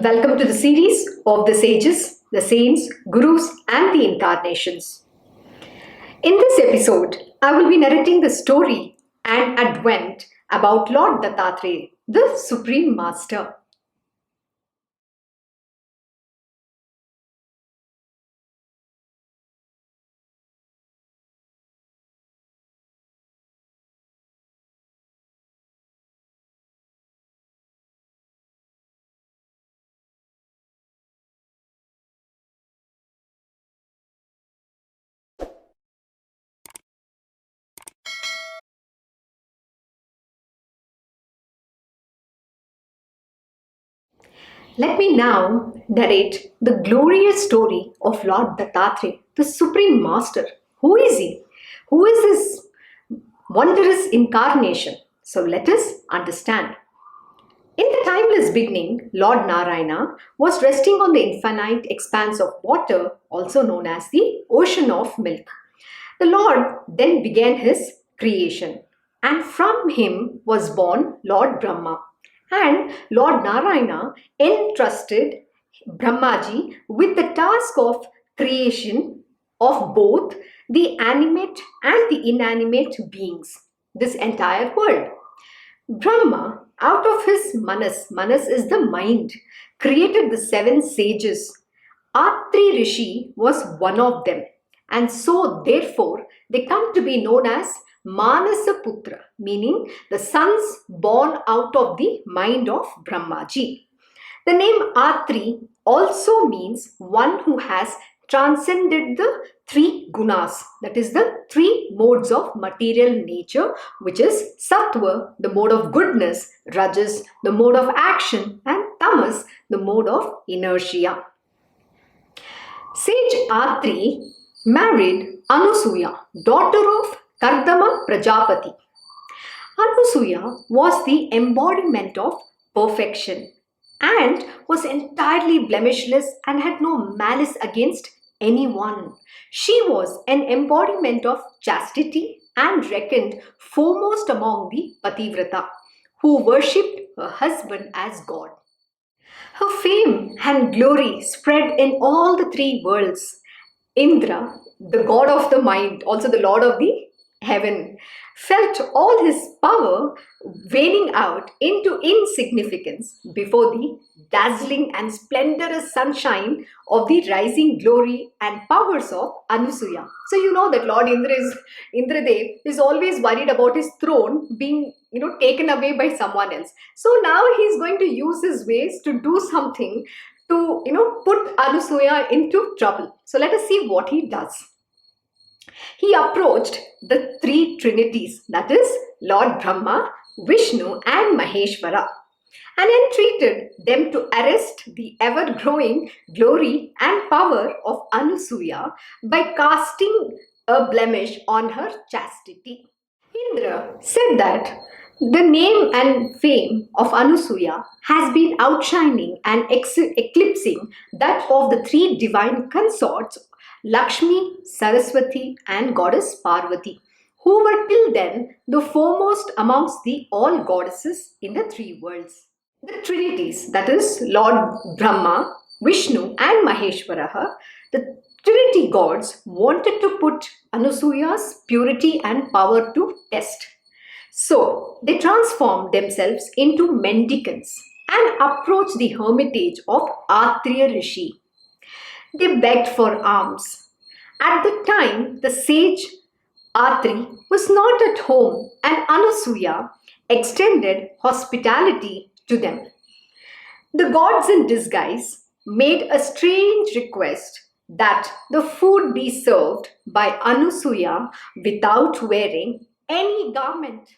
Welcome to the series of the sages, the saints, gurus, and the incarnations. In this episode, I will be narrating the story and advent about Lord Dattatreya, the Supreme Master. Let me now narrate the glorious story of Lord Dattatreya, the Supreme Master. Who is he? Who is this wondrous incarnation? So let us understand. In the timeless beginning, Lord Narayana was resting on the infinite expanse of water, also known as the ocean of milk. The Lord then began his creation, and from him was born Lord Brahma. And Lord Narayana entrusted Brahmaji with the task of creation of both the animate and the inanimate beings, this entire world. Brahma, out of his Manas is the mind, created the seven sages. Atri Rishi was one of them, and so therefore they come to be known as Manasaputra, meaning the sons born out of the mind of Brahmaji. The name Atri also means one who has transcended the three gunas, that is the three modes of material nature, which is sattva, the mode of goodness, rajas, the mode of action, and tamas, the mode of inertia. Sage Atri married Anusuya, daughter of Kardama Prajapati. Anusuya was the embodiment of perfection and was entirely blemishless and had no malice against anyone. She was an embodiment of chastity and reckoned foremost among the Pativrata, who worshipped her husband as God. Her fame and glory spread in all the three worlds. Indra, the god of the mind, also the lord of the heaven, felt all his power waning out into insignificance before the dazzling and splendorous sunshine of the rising glory and powers of Anusuya. So you know that Lord Indradev is always worried about his throne being taken away by someone else. So now he's going to use his ways to do something to put Anusuya into trouble. So let us see what he does. He approached the three trinities, that is Lord Brahma, Vishnu, and Maheshwara, and entreated them to arrest the ever growing glory and power of Anusuya by casting a blemish on her chastity. Indra said that the name and fame of Anusuya has been outshining and eclipsing that of the three divine consorts Lakshmi, Saraswati, and goddess Parvati, who were till then the foremost amongst the all goddesses in the three worlds. The trinities, that is Lord Brahma, Vishnu, and Maheshwara, the Trinity gods wanted to put Anusuya's purity and power to test. So they transformed themselves into mendicants and approached the hermitage of Atriya Rishi. They begged for alms. At the time, the sage Atri was not at home, and Anusuya extended hospitality to them. The gods in disguise made a strange request that the food be served by Anusuya without wearing any garment.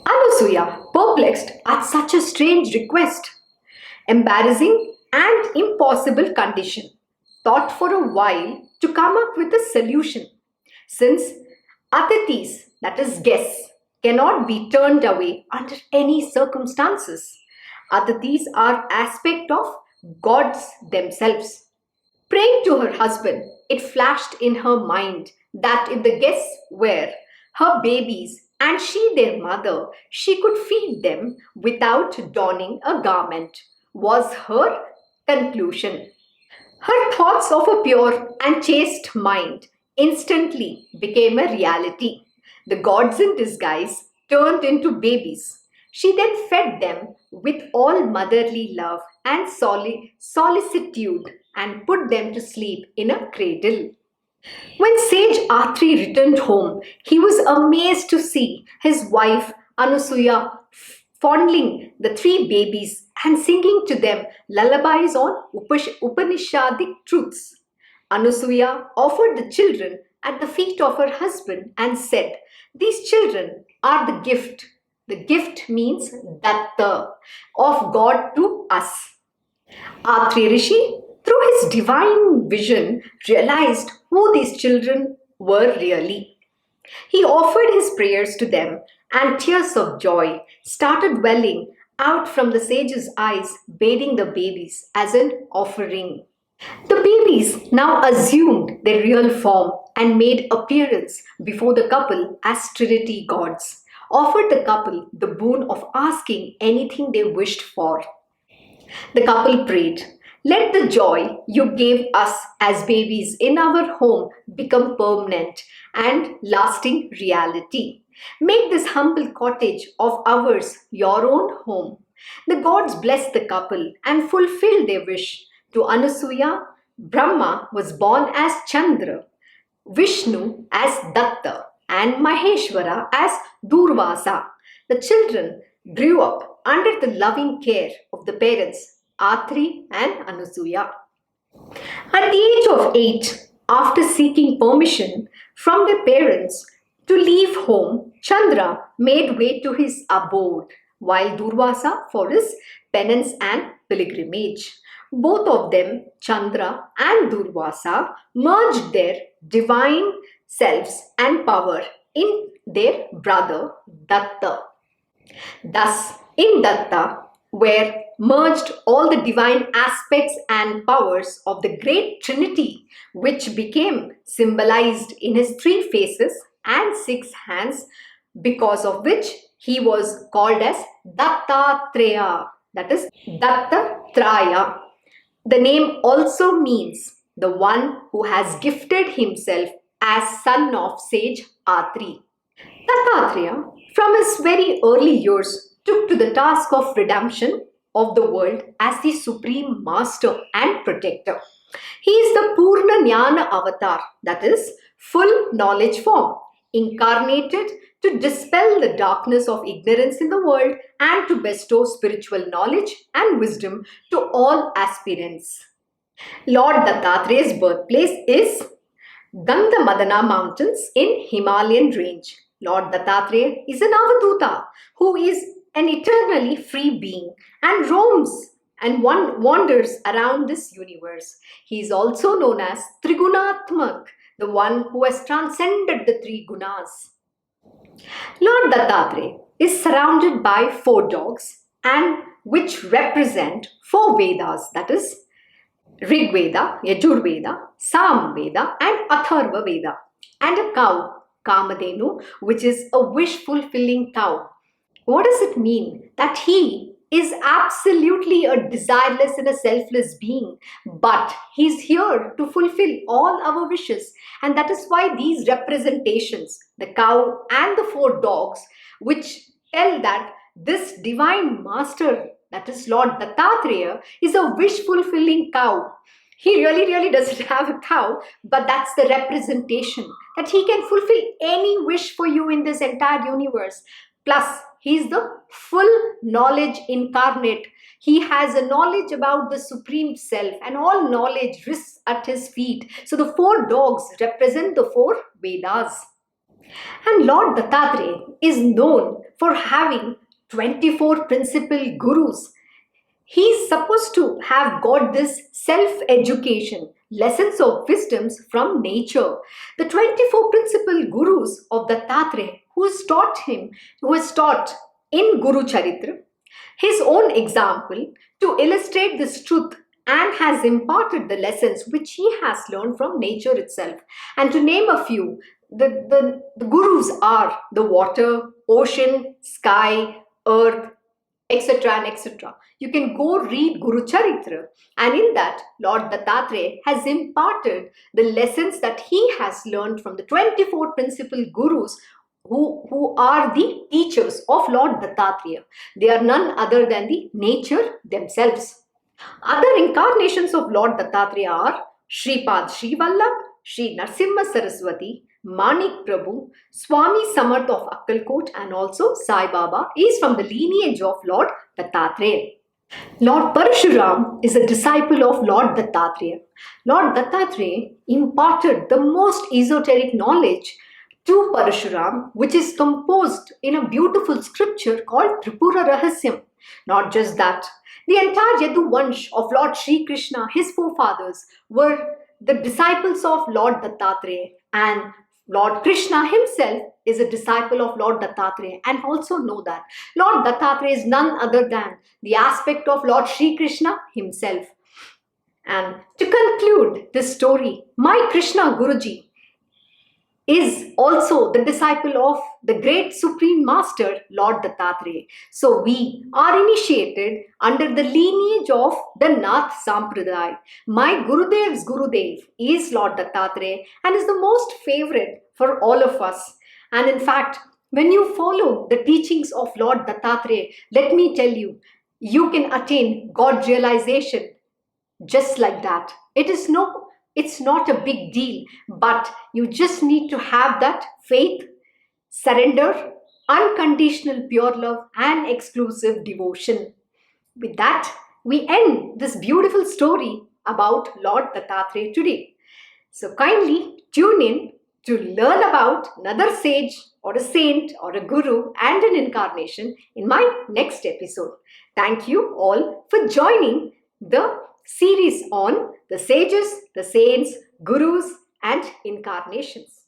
Anusuya, perplexed at such a strange request, embarrassing and impossible condition, thought for a while to come up with a solution. Since Atithis, that is guests, cannot be turned away under any circumstances. Atithis are aspect of gods themselves. Praying to her husband, it flashed in her mind that if the guests were her babies and she their mother, she could feed them without donning a garment. Was her Conclusion. Her thoughts of a pure and chaste mind instantly became a reality. The gods in disguise turned into babies. She then fed them with all motherly love and solicitude and put them to sleep in a cradle. When sage Atri returned home, he was amazed to see his wife Anusuya fondling the three babies and singing to them lullabies on Upanishadic truths. Anusuya offered the children at the feet of her husband and said, "These children are the gift." The gift means datta of God to us. Atri Rishi, through his divine vision, realized who these children were really. He offered his prayers to them, and tears of joy started welling out from the sage's eyes, bathing the babies as an offering. The babies now assumed their real form and made appearance before the couple as Trinity gods, offered the couple the boon of asking anything they wished for. The couple prayed, "Let the joy you gave us as babies in our home become permanent and lasting reality. Make this humble cottage of ours your own home." The gods blessed the couple and fulfilled their wish. To Anasuya, Brahma was born as Chandra, Vishnu as Datta, and Maheshwara as Durvasa. The children grew up under the loving care of the parents, Atri and Anusuya. At the age of 8, after seeking permission from their parents to leave home, Chandra made way to his abode, while Durvasa for his penance and pilgrimage. Both of them, Chandra and Durvasa, merged their divine selves and power in their brother Datta. Thus, in Datta were merged all the divine aspects and powers of the great Trinity, which became symbolized in his three faces and six hands, because of which he was called as Dattatreya, that is Dattatraya. The name also means the one who has gifted himself as son of sage Atri. Dattatreya, from his very early years, took to the task of redemption of the world as the supreme master and protector. He is the Purna Jnana avatar, that is, full knowledge form, incarnated to dispel the darkness of ignorance in the world and to bestow spiritual knowledge and wisdom to all aspirants. Lord Dattatreya's birthplace is Gandhamadana Mountains in Himalayan range. Lord Dattatreya is an Avaduta who is an eternally free being and roams and wanders around this universe. He is also known as Trigunatmak, the one who has transcended the three gunas. Lord Dattatreya is surrounded by four dogs and which represent four Vedas, that is Rig Veda, Yajur Veda, Sam Veda, and Atharva Veda, and a cow, Kamadhenu, which is a wish-fulfilling cow. What does it mean? That he is absolutely a desireless and a selfless being, but he's here to fulfill all our wishes. And that is why these representations, the cow and the four dogs, which tell that this divine master, that is Lord Dattatreya, is a wish-fulfilling cow. He really doesn't have a cow, but that's the representation that he can fulfill any wish for you in this entire universe. Plus, he is the full knowledge incarnate. He has a knowledge about the Supreme Self, and all knowledge rests at his feet. So the four dogs represent the four Vedas. And Lord Dattatreya is known for having 24 principal gurus. He is supposed to have got this self-education, lessons of wisdoms from nature. The 24 principal gurus of Dattatreya who has taught in Guru Charitra his own example to illustrate this truth and has imparted the lessons which he has learned from nature itself. And to name a few, the gurus are the water, ocean, sky, earth, etc. and etc. You can go read Guru Charitra, and in that, Lord Dattatreya has imparted the lessons that he has learned from the 24 principal gurus who are the teachers of Lord Dattatreya. They are none other than the nature themselves. Other incarnations of Lord Dattatreya are Shripad Srivallabh, Sri Narsimha Saraswati, Manik Prabhu, Swami Samarth of Akkalkot, and also Sai Baba is from the lineage of Lord Dattatreya. Lord Parshuram is a disciple of Lord Dattatreya. Lord Dattatreya imparted the most esoteric knowledge to Parshuram, which is composed in a beautiful scripture called Tripura Rahasyam. Not just that, the entire Yadu Vansh of Lord Sri Krishna, his forefathers, were the disciples of Lord Dattatreya, and Lord Krishna himself is a disciple of Lord Dattatreya. And also know that Lord Dattatreya is none other than the aspect of Lord Sri Krishna himself. And to conclude this story, my Krishna Guruji is also the disciple of the great Supreme Master, Lord Dattatreya. So we are initiated under the lineage of the Nath Sampradaya. My Gurudev's Gurudev is Lord Dattatreya and is the most favorite for all of us. And in fact, when you follow the teachings of Lord Dattatreya, let me tell you, you can attain God realization just like that. It's not a big deal, but you just need to have that faith, surrender, unconditional pure love, and exclusive devotion. With that, we end this beautiful story about Lord Dattatreya today. So kindly tune in to learn about another sage or a saint or a guru and an incarnation in my next episode. Thank you all for joining the series on the sages, the saints, gurus, and incarnations.